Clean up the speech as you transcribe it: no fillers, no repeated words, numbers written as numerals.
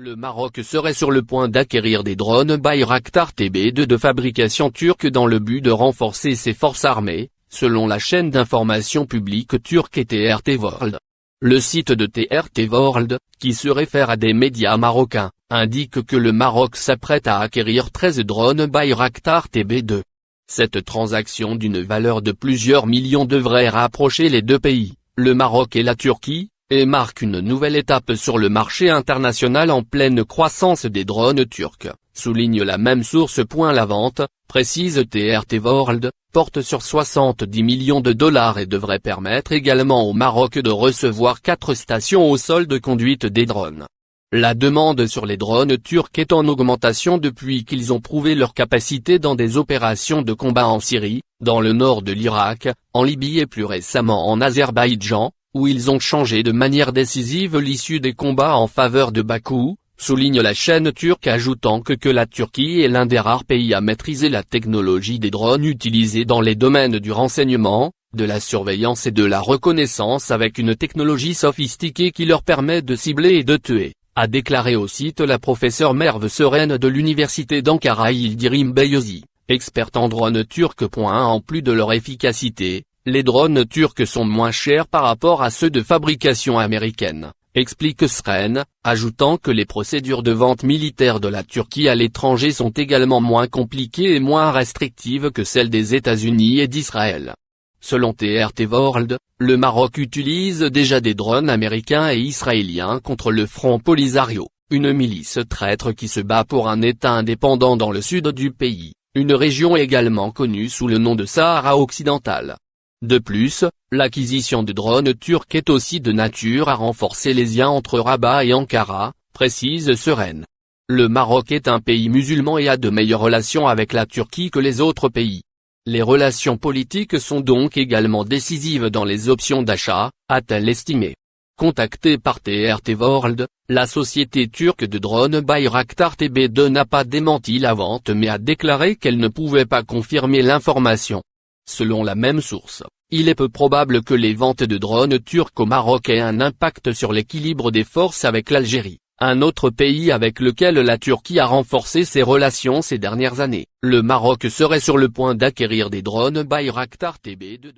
Le Maroc serait sur le point d'acquérir des drones Bayraktar TB2 de fabrication turque dans le but de renforcer ses forces armées, selon la chaîne d'information publique turque TRT World. Le site de TRT World, qui se réfère à des médias marocains, indique que le Maroc s'apprête à acquérir 13 drones Bayraktar TB2. Cette transaction d'une valeur de plusieurs millions devrait rapprocher les deux pays, le Maroc et la Turquie, et marque une nouvelle étape sur le marché international en pleine croissance des drones turcs, souligne la même source. La vente, précise TRT World, porte sur 70 millions de dollars et devrait permettre également au Maroc de recevoir 4 stations au sol de conduite des drones. La demande sur les drones turcs est en augmentation depuis qu'ils ont prouvé leur capacité dans des opérations de combat en Syrie, dans le nord de l'Irak, en Libye et plus récemment en Azerbaïdjan, où ils ont changé de manière décisive l'issue des combats en faveur de Bakou, souligne la chaîne turque, ajoutant que la Turquie est l'un des rares pays à maîtriser la technologie des drones utilisés dans les domaines du renseignement, de la surveillance et de la reconnaissance avec une technologie sophistiquée qui leur permet de cibler et de tuer, a déclaré au site la professeure Merve Seren de l'université d'Ankara Yildirim Beyazı, experte en drones turcs. En plus de leur efficacité, les drones turcs sont moins chers par rapport à ceux de fabrication américaine, explique Seren, ajoutant que les procédures de vente militaire de la Turquie à l'étranger sont également moins compliquées et moins restrictives que celles des États-Unis et d'Israël. Selon TRT World, le Maroc utilise déjà des drones américains et israéliens contre le Front Polisario, une milice traître qui se bat pour un État indépendant dans le sud du pays, une région également connue sous le nom de Sahara occidental. De plus, l'acquisition de drones turcs est aussi de nature à renforcer les liens entre Rabat et Ankara, précise Seren. Le Maroc est un pays musulman et a de meilleures relations avec la Turquie que les autres pays. Les relations politiques sont donc également décisives dans les options d'achat, a-t-elle estimé. Contactée par TRT World, la société turque de drones Bayraktar TB2 n'a pas démenti la vente mais a déclaré qu'elle ne pouvait pas confirmer l'information. Selon la même source, il est peu probable que les ventes de drones turcs au Maroc aient un impact sur l'équilibre des forces avec l'Algérie, un autre pays avec lequel la Turquie a renforcé ses relations ces dernières années. Le Maroc serait sur le point d'acquérir des drones Bayraktar TB2.